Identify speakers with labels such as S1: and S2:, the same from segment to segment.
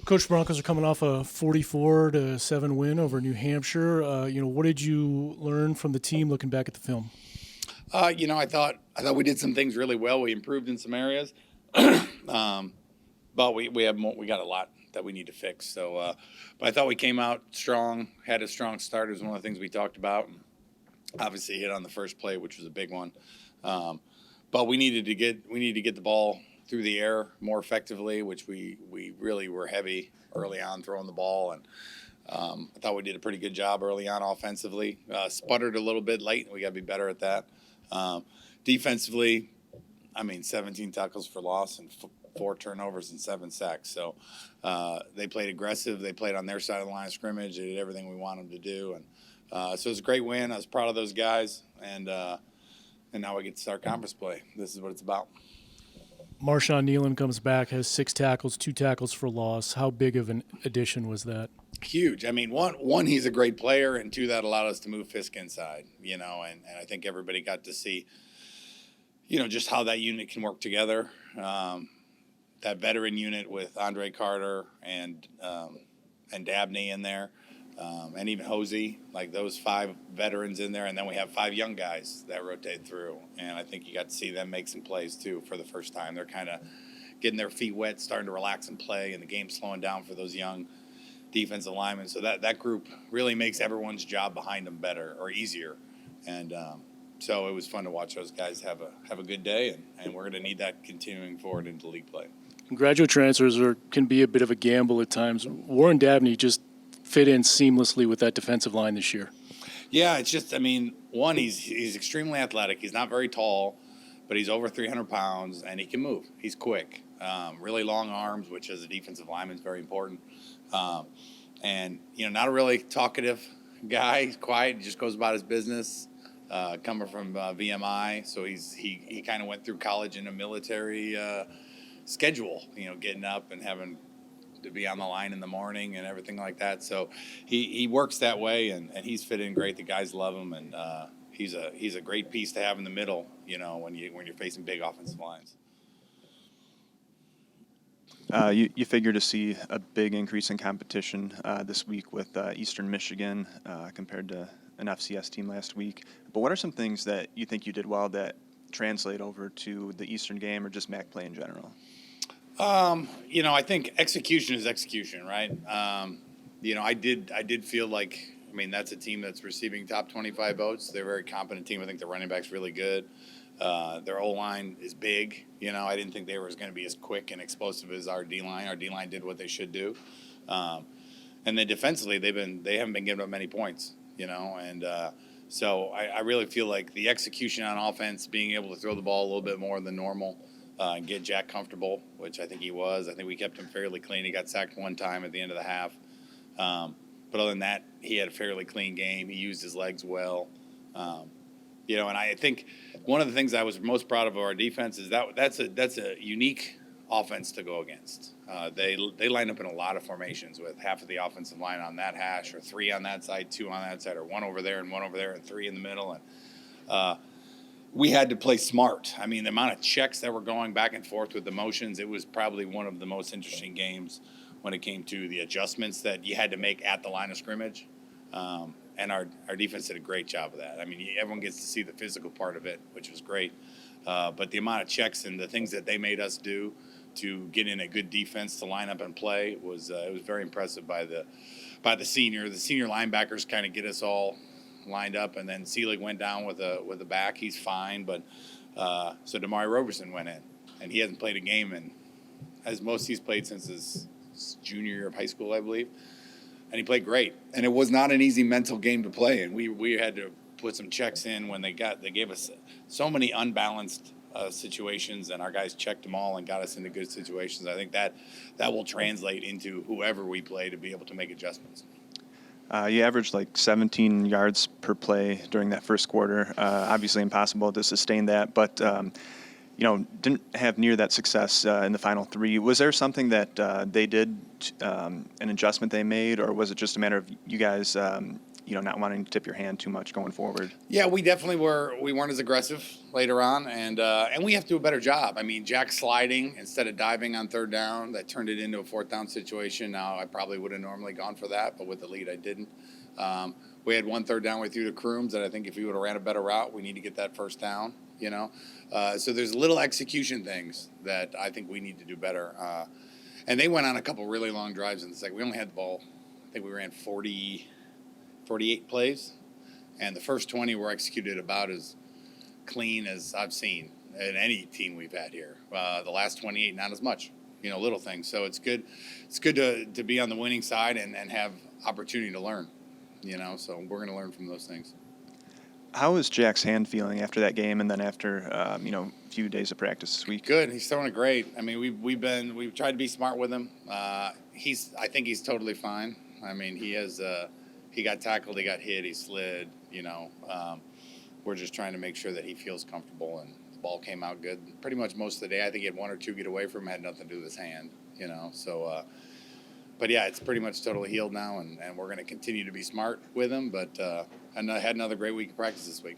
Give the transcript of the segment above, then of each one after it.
S1: Coach, Broncos are coming off a 44-7 win over New Hampshire. What did you learn from the team looking back at the film?
S2: I thought we did some things really well. We improved in some areas, but we got a lot that we need to fix. So, but I thought we came out strong, had a strong start. It was one of the things we talked about. Obviously, hit on the first play, which was a big one. But we needed to get the ball through the air more effectively, which we really were heavy early on throwing the ball, and I thought we did a pretty good job early on offensively. Sputtered a little bit late, and we got to be better at that. Defensively, 17 tackles for loss and 4 turnovers and 7 sacks. So they played aggressive. They played on their side of the line of scrimmage. They did everything we want them to do, and so it was a great win. I was proud of those guys, and now we get to start conference play. This is what it's about.
S1: Marshawn Nealon comes back, has 6 tackles, 2 tackles for loss. How big of an addition was that?
S2: Huge. One, he's a great player, and 2, that allowed us to move Fisk inside, and I think everybody got to see, just how that unit can work together. That veteran unit with Andre Carter and Dabney in there, and even Hosey, like those 5 veterans in there, and then we have 5 young guys that rotate through, and I think you got to see them make some plays too for the first time. They're kind of getting their feet wet, starting to relax and play, and the game's slowing down for those young defensive linemen. So that group really makes everyone's job behind them better or easier, and so it was fun to watch those guys have a good day, and we're going to need that continuing forward into league play.
S1: Graduate transfers can be a bit of a gamble at times. Warren Dabney just fit in seamlessly with that defensive line this year.
S2: Yeah, it's just, one, he's extremely athletic. He's not very tall, but he's over 300 pounds, and he can move. He's quick. Really long arms, which as a defensive lineman is very important. And, not a really talkative guy. He's quiet. He just goes about his business. Coming from VMI, so he kind of went through college in a military schedule, getting up and having to be on the line in the morning and everything like that. So he works that way, and he's fit in great. The guys love him, and he's a great piece to have in the middle, when you're facing big offensive lines.
S3: You figure to see a big increase in competition this week with Eastern Michigan compared to an FCS team last week. But what are some things that you think you did well that translate over to the Eastern game or just MAC play in general?
S2: I think execution is execution, right? I did feel like, that's a team that's receiving top 25 votes. They're a very competent team. I think the running back's really good. Their O-line is big. I didn't think they were going to be as quick and explosive as our D-line. Our D-line did what they should do. And then defensively, they haven't been giving up many points, and so I really feel like the execution on offense, being able to throw the ball a little bit more than normal, and get Jack comfortable, which I think he was. I think we kept him fairly clean. He got sacked one time at the end of the half. But other than that, he had a fairly clean game. He used his legs well. And I think one of the things I was most proud of our defense is that's a unique offense to go against. They line up in a lot of formations with half of the offensive line on that hash, or 3 on that side, 2 on that side, or 1 over there and 1 over there and 3 in the middle. And we had to play smart. The amount of checks that were going back and forth with the motions, it was probably one of the most interesting games when it came to the adjustments that you had to make at the line of scrimmage. And our defense did a great job of that. Everyone gets to see the physical part of it, which was great. But the amount of checks and the things that they made us do to get in a good defense to line up and play it was very impressive by the senior. The senior linebackers kind of get us all lined up, and then Seelig went down with a back. He's fine, but so Damari Roberson went in, and he hasn't played a game as most he's played since his junior year of high school, I believe. And he played great. And it was not an easy mental game to play. And we had to put some checks in when they gave us so many unbalanced situations, and our guys checked them all and got us into good situations. I think that will translate into whoever we play to be able to make adjustments.
S3: You averaged like 17 yards per play during that first quarter. Obviously impossible to sustain that, but didn't have near that success in the final 3. Was there something that they did, an adjustment they made, or was it just a matter of you guys, not wanting to tip your hand too much going forward.
S2: Yeah, we definitely were. We weren't as aggressive later on, and we have to do a better job. I mean, Jack sliding instead of diving on third down, that turned it into a fourth down situation. Now I probably would have normally gone for that, but with the lead, I didn't. We had one third down we threw to Crooms, and I think if he would have ran a better route, we need to get that first down. So there's little execution things that I think we need to do better. And they went on a couple really long drives in the second. We only had the ball. I think we ran 48 plays, and the first 20 were executed about as clean as I've seen in any team we've had here. The last 28, not as much, little things. So it's good. It's good to be on the winning side and have opportunity to learn, so we're going to learn from those things.
S3: How is Jack's hand feeling after that game, and then after a few days of practice this week?
S2: Good. He's throwing it great. I mean, we've tried to be smart with him. I think he's totally fine. I mean, he got tackled, he got hit, he slid. We're just trying to make sure that he feels comfortable, and the ball came out good. Pretty much most of the day, I think he had one or two get away from him, had nothing to do with his hand. So. But yeah, it's pretty much totally healed now, and we're going to continue to be smart with him. But I had another great week of practice this week.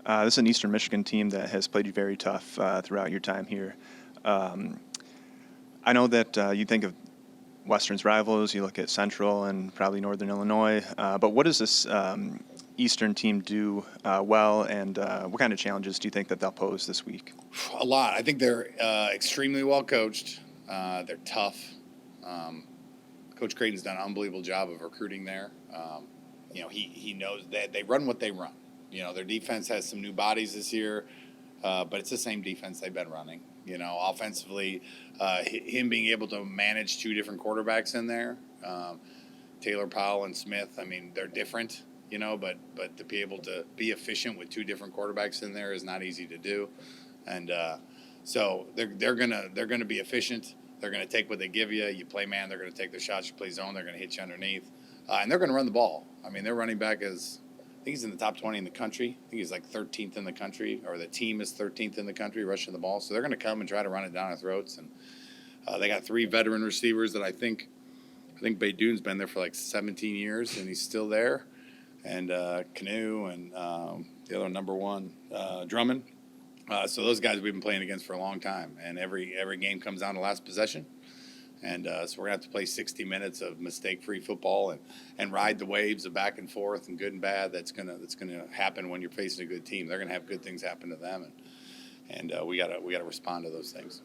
S3: This is an Eastern Michigan team that has played you very tough throughout your time here. I know that you think of Western's rivals, you look at Central and probably Northern Illinois. But what does this Eastern team do well, and what kind of challenges do you think that they'll pose this week?
S2: A lot. I think they're extremely well coached. They're tough. Coach Creighton's done an unbelievable job of recruiting there. He knows that they run what they run. Their defense has some new bodies this year, but it's the same defense they've been running. Offensively, him being able to manage two different quarterbacks in there, Taylor Powell and Smith. I mean, they're different, but to be able to be efficient with two different quarterbacks in there is not easy to do, and so they're gonna be efficient. They're going to take what they give you. You play man, they're going to take the shots. You play zone, they're going to hit you underneath. And they're going to run the ball. I mean, their running back is, I think he's in the top 20 in the country. I think he's like 13th in the country, or the team is 13th in the country rushing the ball. So they're going to come and try to run it down our throats. And they got three veteran receivers that I think Baydoun's been there for like 17 years, and he's still there. And Canoe and the other number one, Drummond. So those guys we've been playing against for a long time, and every game comes down to last possession, and so we're gonna have to play 60 minutes of mistake-free football and ride the waves of back and forth and good and bad. That's gonna happen when you're facing a good team. They're gonna have good things happen to them, and we gotta respond to those things.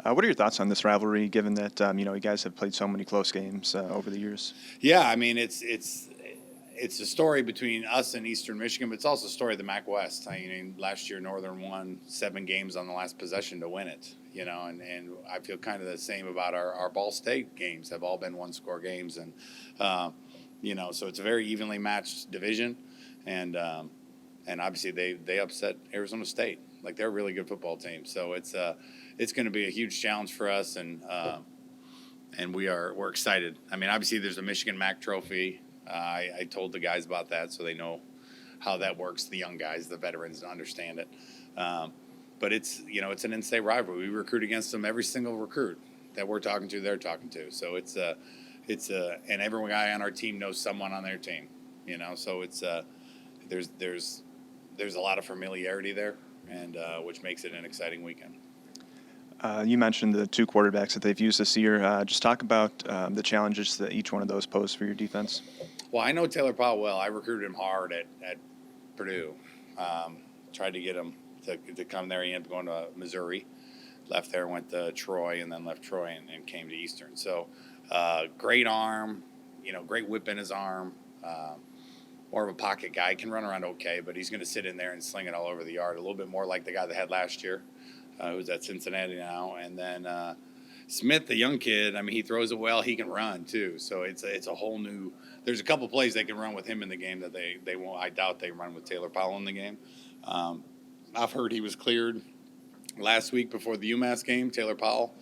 S3: What are your thoughts on this rivalry, given that you guys have played so many close games over the years?
S2: Yeah, I mean it's a story between us and Eastern Michigan, but it's also a story of the MAC West. I mean, last year Northern won 7 games on the last possession to win it, and I feel kind of the same about our Ball State games. Have all been one-score games, and so it's a very evenly matched division, and obviously they upset Arizona State. Like, they're a really good football team, so it's going to be a huge challenge for us, and we're excited. I mean, obviously there's a Michigan MAC trophy. I told the guys about that, so they know how that works. The young guys, the veterans, understand it. But it's an in-state rivalry. We recruit against them. Every single recruit that we're talking to, they're talking to. So and every guy on our team knows someone on their team. So there's a lot of familiarity there, and which makes it an exciting weekend.
S3: You mentioned the two quarterbacks that they've used this year. Just talk about the challenges that each one of those pose for your defense.
S2: Well, I know Taylor Powell well. I recruited him hard at Purdue. Tried to get him to come there. He ended up going to Missouri. Left there, went to Troy, and then left Troy and came to Eastern. So great arm, great whip in his arm. More of a pocket guy. Can run around okay, but he's going to sit in there and sling it all over the yard. A little bit more like the guy they had last year, who's at Cincinnati now. And then Smith, the young kid, I mean, he throws it well. He can run too. So it's a whole new. There's a couple plays they can run with him in the game that they won't. I doubt they run with Taylor Powell in the game. I've heard he was cleared last week before the UMass game. Taylor Powell.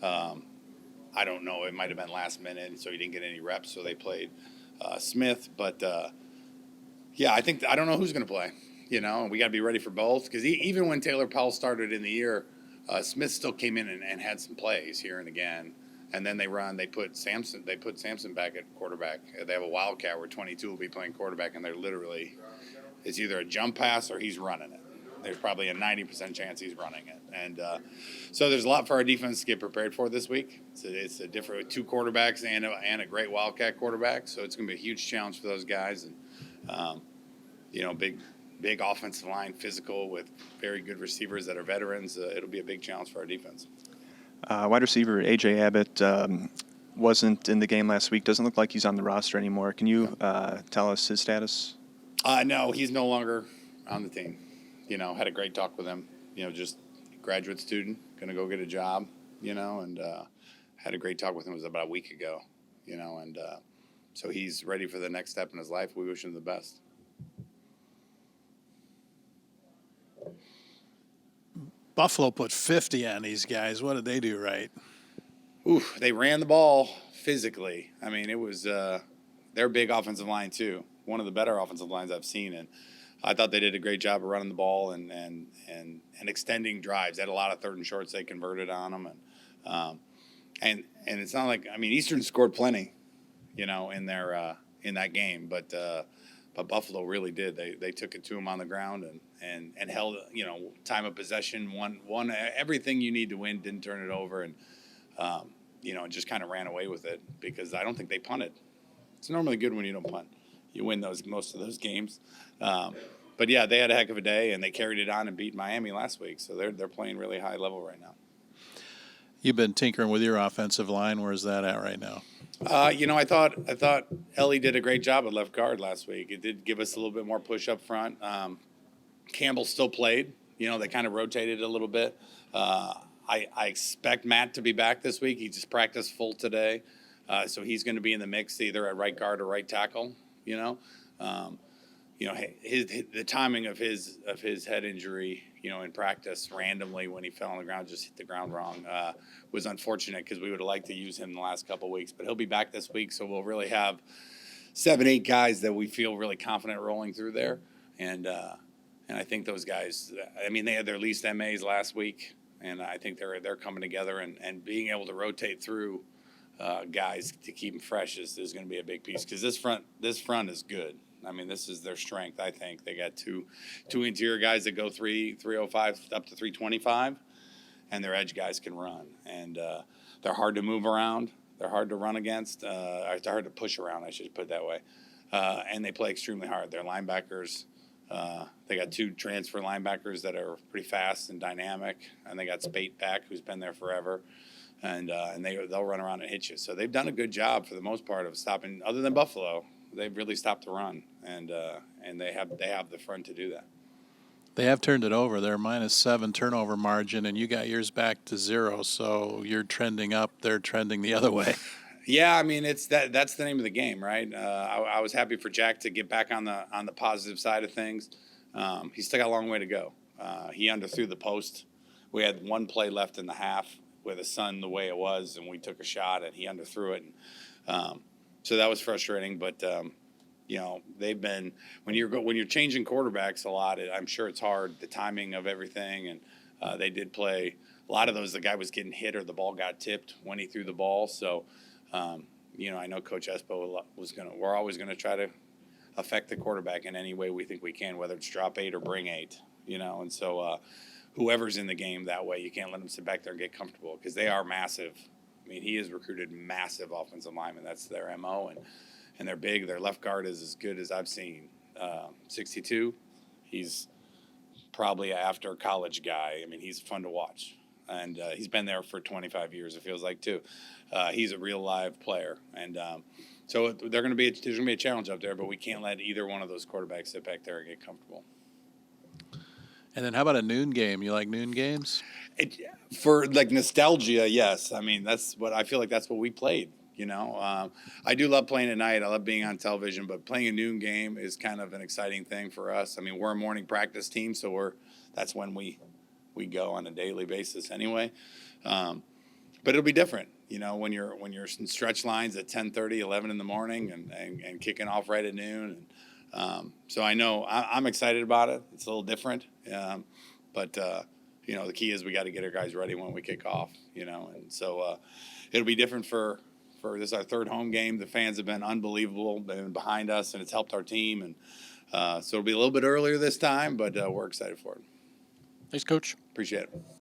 S2: I don't know. It might have been last minute, so he didn't get any reps. So they played Smith. But yeah, I don't know who's going to play. And we got to be ready for both, because even when Taylor Powell started in the year, Smith still came in and had some plays here and again. and then they put Sampson back at quarterback. They have a wildcat where 22 will be playing quarterback, and they're literally, it's either a jump pass or he's running it. There's probably a 90% chance he's running it. And so there's a lot for our defense to get prepared for this week. It's a different, two quarterbacks and a great wildcat quarterback. So it's going to be a huge challenge for those guys. And, big offensive line, physical with very good receivers that are veterans. It'll be a big challenge for our defense.
S3: Wide receiver A.J. Abbott wasn't in the game last week. Doesn't look like he's on the roster anymore. Can you tell us his status?
S2: No, he's no longer on the team. Had a great talk with him. Just graduate student, going to go get a job, and had a great talk with him. It was about a week ago, and so he's ready for the next step in his life. We wish him the best.
S4: Buffalo put 50 on these guys. What did they do right?
S2: They ran the ball physically. I mean, it was their big offensive line too. One of the better offensive lines I've seen, and I thought they did a great job of running the ball and extending drives. They had a lot of third and shorts they converted on them, and it's not like, I mean, Eastern scored plenty, in that game, but Buffalo really did. They took it to them on the ground and held, time of possession, won everything you need to win, didn't turn it over, and just kind of ran away with it because I don't think they punted. It's normally good when you don't punt. You win most of those games. But yeah, they had a heck of a day, and they carried it on and beat Miami last week. So they're playing really high level right now.
S4: You've been tinkering with your offensive line. Where's that at right now?
S2: I thought Ellie did a great job at left guard last week. It did give us a little bit more push up front. Campbell still played. They kind of rotated a little bit. I expect Matt to be back this week. He just practiced full today, so he's going to be in the mix either at right guard or right tackle. The timing of his head injury, in practice randomly when he fell on the ground, just hit the ground wrong, was unfortunate because we would have liked to use him the last couple of weeks. But he'll be back this week, so we'll really have 7-8 guys that we feel really confident rolling through there. And I think those guys, I mean, they had their least MAs last week, and I think they're coming together and being able to rotate through guys to keep them fresh is going to be a big piece because this front is good. I mean, this is their strength. I think they got two interior guys that go 305 up to 325, and their edge guys can run. And they're hard to move around. They're hard to run against. They're hard to push around. I should put it that way. And they play extremely hard. Their linebackers. They got 2 transfer linebackers that are pretty fast and dynamic, and they got Spate back, who's been there forever. And they'll run around and hit you. So they've done a good job for the most part of stopping. Other than Buffalo, they've really stopped the run, and they have the front to do that.
S4: They have turned it over. They're -7 turnover margin, and you got yours back to 0. So you're trending up. They're trending the other way.
S2: Yeah, I mean that's the name of the game, right? I was happy for Jack to get back on the positive side of things. He's still got a long way to go. He underthrew the post. We had one play left in the half with the sun the way it was, and we took a shot, and he underthrew it. And, so that was frustrating, but they've been when you're changing quarterbacks a lot. I'm sure it's hard, the timing of everything, and they did play a lot of those. The guy was getting hit or the ball got tipped when he threw the ball. So I know Coach Espo we're always gonna try to affect the quarterback in any way we think we can, whether it's drop 8 or bring 8. And so whoever's in the game that way, you can't let them sit back there and get comfortable because they are massive. I mean, he has recruited massive offensive linemen. That's their MO, and they're big. Their left guard is as good as I've seen. 62, he's probably an after college guy. I mean, he's fun to watch, and he's been there for 25 years. It feels like too. He's a real live player, and so there's going to be a challenge up there. But we can't let either one of those quarterbacks sit back there and get comfortable.
S4: And then how about a noon game? You like noon games?
S2: For like nostalgia, yes. I mean, that's what we played. I do love playing at night. I love being on television, but playing a noon game is kind of an exciting thing for us. I mean, we're a morning practice team, so that's when we go on a daily basis anyway. But it'll be different, when you're in stretch lines at 10:30, 11 in the morning, and kicking off right at noon. And so I know I'm excited about it. It's a little different, but the key is we got to get our guys ready when we kick off. And so it'll be different for this is our third home game. The fans have been unbelievable. They've been behind us, and it's helped our team. And so it'll be a little bit earlier this time, but we're excited for it.
S1: Thanks, Coach.
S2: Appreciate it.